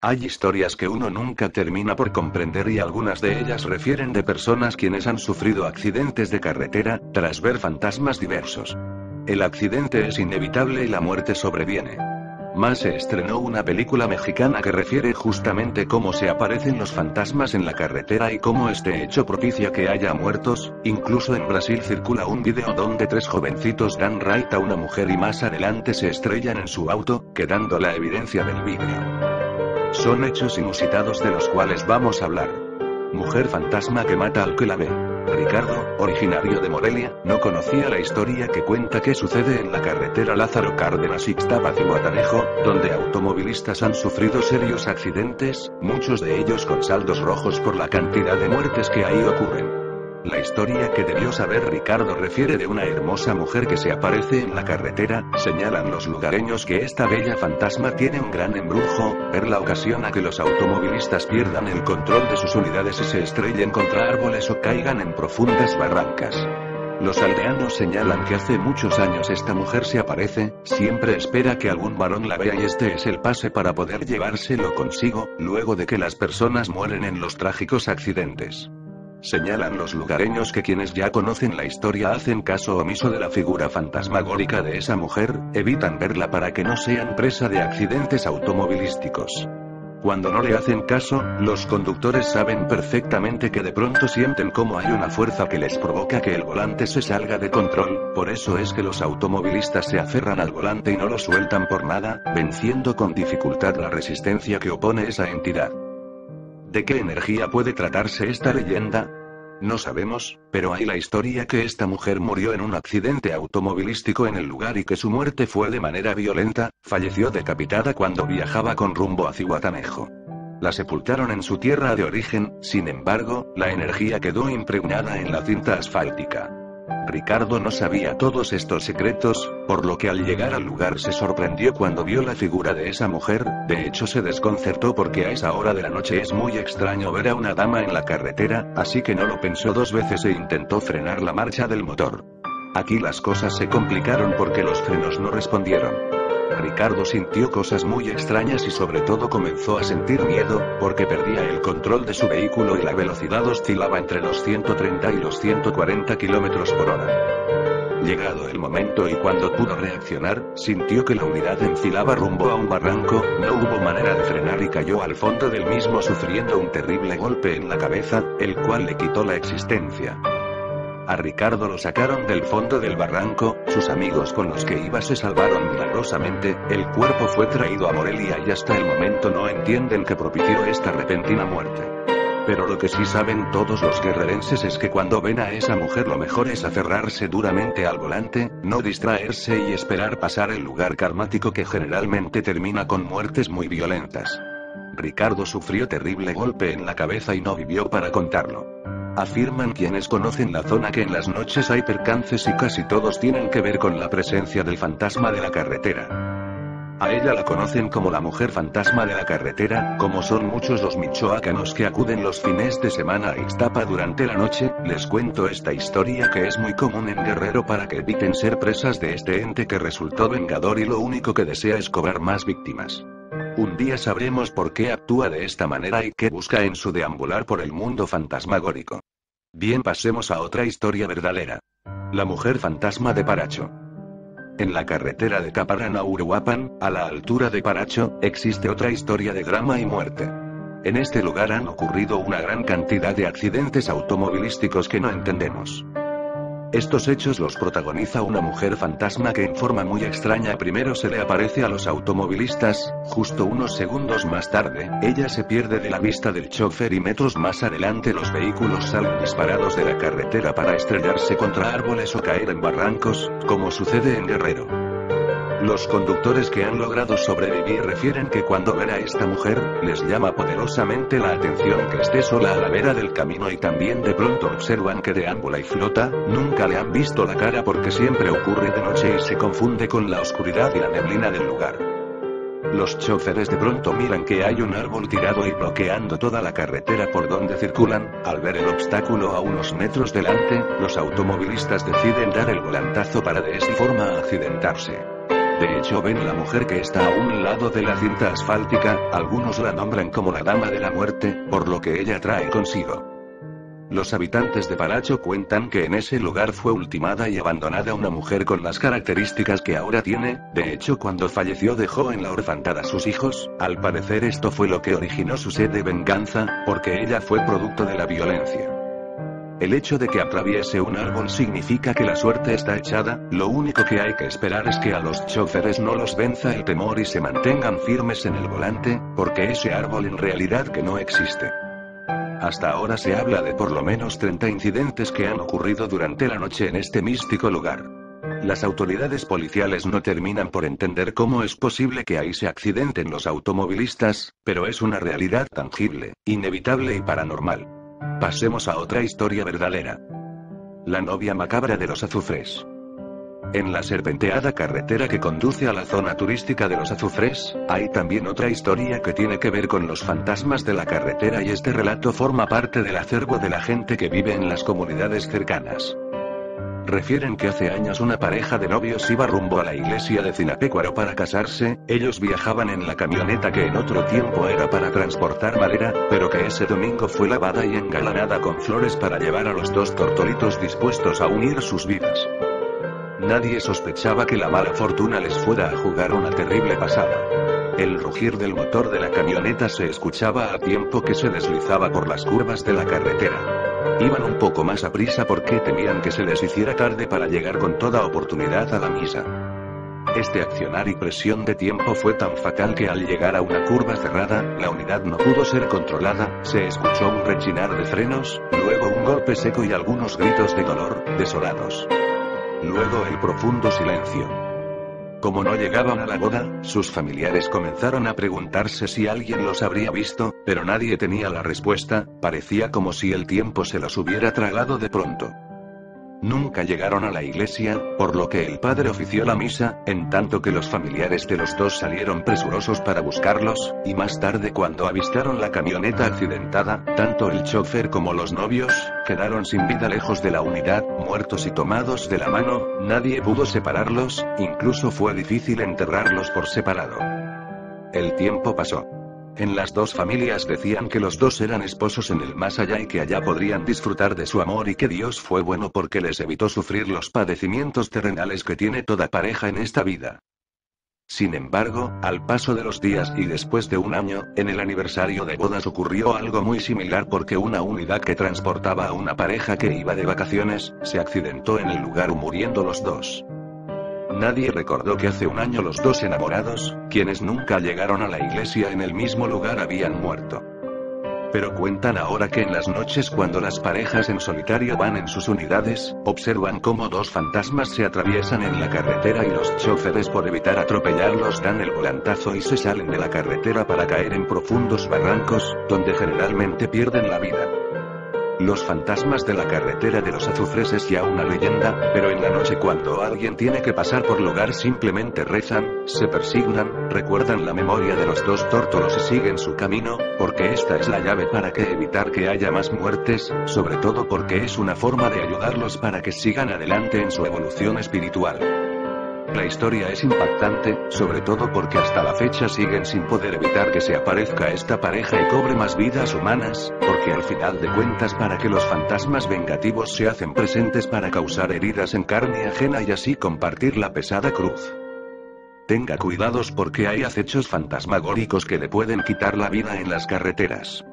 Hay historias que uno nunca termina por comprender y algunas de ellas refieren de personas quienes han sufrido accidentes de carretera, tras ver fantasmas diversos. El accidente es inevitable y la muerte sobreviene. Mas se estrenó una película mexicana que refiere justamente cómo se aparecen los fantasmas en la carretera y cómo este hecho propicia que haya muertos. Incluso en Brasil circula un video donde tres jovencitos dan raid a una mujer y más adelante se estrellan en su auto, quedando la evidencia del vidrio. Son hechos inusitados de los cuales vamos a hablar. Mujer fantasma que mata al que la ve. Ricardo, originario de Morelia, no conocía la historia que cuenta que sucede en la carretera Lázaro Cárdenas Ixtapa-Zihuatanejo, donde automovilistas han sufrido serios accidentes, muchos de ellos con saldos rojos por la cantidad de muertes que ahí ocurren. La historia que debió saber Ricardo refiere de una hermosa mujer que se aparece en la carretera. Señalan los lugareños que esta bella fantasma tiene un gran embrujo, verla ocasiona que los automovilistas pierdan el control de sus unidades y se estrellen contra árboles o caigan en profundas barrancas. Los aldeanos señalan que hace muchos años esta mujer se aparece, siempre espera que algún varón la vea y este es el pase para poder llevárselo consigo, luego de que las personas mueren en los trágicos accidentes. Señalan los lugareños que quienes ya conocen la historia hacen caso omiso de la figura fantasmagórica de esa mujer, evitan verla para que no sean presa de accidentes automovilísticos. Cuando no le hacen caso, los conductores saben perfectamente que de pronto sienten como hay una fuerza que les provoca que el volante se salga de control, por eso es que los automovilistas se aferran al volante y no lo sueltan por nada, venciendo con dificultad la resistencia que opone esa entidad. ¿De qué energía puede tratarse esta leyenda? No sabemos, pero hay la historia que esta mujer murió en un accidente automovilístico en el lugar y que su muerte fue de manera violenta, falleció decapitada cuando viajaba con rumbo a Zihuatanejo. La sepultaron en su tierra de origen, sin embargo, la energía quedó impregnada en la cinta asfáltica. Ricardo no sabía todos estos secretos, por lo que al llegar al lugar se sorprendió cuando vio la figura de esa mujer. De hecho se desconcertó porque a esa hora de la noche es muy extraño ver a una dama en la carretera, así que no lo pensó dos veces e intentó frenar la marcha del motor. Aquí las cosas se complicaron porque los frenos no respondieron. Ricardo sintió cosas muy extrañas y sobre todo comenzó a sentir miedo, porque perdía el control de su vehículo y la velocidad oscilaba entre los 130 y los 140 km por hora. Llegado el momento y cuando pudo reaccionar, sintió que la unidad enfilaba rumbo a un barranco, no hubo manera de frenar y cayó al fondo del mismo sufriendo un terrible golpe en la cabeza, el cual le quitó la existencia. A Ricardo lo sacaron del fondo del barranco, sus amigos con los que iba se salvaron milagrosamente, el cuerpo fue traído a Morelia y hasta el momento no entienden qué propició esta repentina muerte. Pero lo que sí saben todos los guerrerenses es que cuando ven a esa mujer lo mejor es aferrarse duramente al volante, no distraerse y esperar pasar el lugar karmático que generalmente termina con muertes muy violentas. Ricardo sufrió terrible golpe en la cabeza y no vivió para contarlo. Afirman quienes conocen la zona que en las noches hay percances y casi todos tienen que ver con la presencia del fantasma de la carretera. A ella la conocen como la mujer fantasma de la carretera, como son muchos los michoacanos que acuden los fines de semana a Ixtapa durante la noche. Les cuento esta historia que es muy común en Guerrero para que eviten ser presas de este ente que resultó vengador y lo único que desea es cobrar más víctimas. Un día sabremos por qué actúa de esta manera y qué busca en su deambular por el mundo fantasmagórico. Bien, pasemos a otra historia verdadera. La mujer fantasma de Paracho. En la carretera de Caparana a Uruapan, a la altura de Paracho, existe otra historia de drama y muerte. En este lugar han ocurrido una gran cantidad de accidentes automovilísticos que no entendemos. Estos hechos los protagoniza una mujer fantasma que en forma muy extraña primero se le aparece a los automovilistas, justo unos segundos más tarde, ella se pierde de la vista del chofer y metros más adelante los vehículos salen disparados de la carretera para estrellarse contra árboles o caer en barrancos, como sucede en Guerrero. Los conductores que han logrado sobrevivir refieren que cuando ven a esta mujer, les llama poderosamente la atención que esté sola a la vera del camino y también de pronto observan que deambula y flota. Nunca le han visto la cara porque siempre ocurre de noche y se confunde con la oscuridad y la neblina del lugar. Los choferes de pronto miran que hay un árbol tirado y bloqueando toda la carretera por donde circulan. Al ver el obstáculo a unos metros delante, los automovilistas deciden dar el volantazo para de esta forma accidentarse. De hecho ven la mujer que está a un lado de la cinta asfáltica, algunos la nombran como la Dama de la Muerte, por lo que ella trae consigo. Los habitantes de Paracho cuentan que en ese lugar fue ultimada y abandonada una mujer con las características que ahora tiene. De hecho, cuando falleció dejó en la orfandad a sus hijos. Al parecer esto fue lo que originó su sed de venganza, porque ella fue producto de la violencia. El hecho de que atraviese un árbol significa que la suerte está echada. Lo único que hay que esperar es que a los choferes no los venza el temor y se mantengan firmes en el volante, porque ese árbol en realidad que no existe. Hasta ahora se habla de por lo menos 30 incidentes que han ocurrido durante la noche en este místico lugar. Las autoridades policiales no terminan por entender cómo es posible que ahí se accidenten los automovilistas, pero es una realidad tangible, inevitable y paranormal. Pasemos a otra historia verdadera. La novia macabra de los azufres. En la serpenteada carretera que conduce a la zona turística de los azufres, hay también otra historia que tiene que ver con los fantasmas de la carretera y este relato forma parte del acervo de la gente que vive en las comunidades cercanas. Refieren que hace años una pareja de novios iba rumbo a la iglesia de Cinapecuaro para casarse. Ellos viajaban en la camioneta que en otro tiempo era para transportar madera, pero que ese domingo fue lavada y engalanada con flores para llevar a los dos tortolitos dispuestos a unir sus vidas. Nadie sospechaba que la mala fortuna les fuera a jugar una terrible pasada. El rugir del motor de la camioneta se escuchaba a tiempo que se deslizaba por las curvas de la carretera. Iban un poco más a prisa porque temían que se les hiciera tarde para llegar con toda oportunidad a la misa. Este accionar y presión de tiempo fue tan fatal que al llegar a una curva cerrada, la unidad no pudo ser controlada, se escuchó un rechinar de frenos, luego un golpe seco y algunos gritos de dolor, desolados. Luego el profundo silencio. Como no llegaban a la boda, sus familiares comenzaron a preguntarse si alguien los habría visto, pero nadie tenía la respuesta. Parecía como si el tiempo se los hubiera tragado de pronto. Nunca llegaron a la iglesia, por lo que el padre ofició la misa, en tanto que los familiares de los dos salieron presurosos para buscarlos, y más tarde cuando avistaron la camioneta accidentada, tanto el chofer como los novios, quedaron sin vida lejos de la unidad, muertos y tomados de la mano. Nadie pudo separarlos, incluso fue difícil enterrarlos por separado. El tiempo pasó. En las dos familias decían que los dos eran esposos en el más allá y que allá podrían disfrutar de su amor y que Dios fue bueno porque les evitó sufrir los padecimientos terrenales que tiene toda pareja en esta vida. Sin embargo, al paso de los días y después de un año, en el aniversario de bodas ocurrió algo muy similar porque una unidad que transportaba a una pareja que iba de vacaciones, se accidentó en el lugar muriendo los dos. Nadie recordó que hace un año los dos enamorados, quienes nunca llegaron a la iglesia en el mismo lugar, habían muerto. Pero cuentan ahora que en las noches cuando las parejas en solitario van en sus unidades, observan cómo dos fantasmas se atraviesan en la carretera y los choferes por evitar atropellarlos dan el volantazo y se salen de la carretera para caer en profundos barrancos, donde generalmente pierden la vida. Los fantasmas de la carretera de los azufres es ya una leyenda, pero en la noche cuando alguien tiene que pasar por lugar simplemente rezan, se persignan, recuerdan la memoria de los dos tórtolos y siguen su camino, porque esta es la llave para que evitar que haya más muertes, sobre todo porque es una forma de ayudarlos para que sigan adelante en su evolución espiritual. La historia es impactante, sobre todo porque hasta la fecha siguen sin poder evitar que se aparezca esta pareja y cobre más vidas humanas, porque al final de cuentas para que los fantasmas vengativos se hacen presentes para causar heridas en carne ajena y así compartir la pesada cruz. Tenga cuidados porque hay acechos fantasmagóricos que le pueden quitar la vida en las carreteras.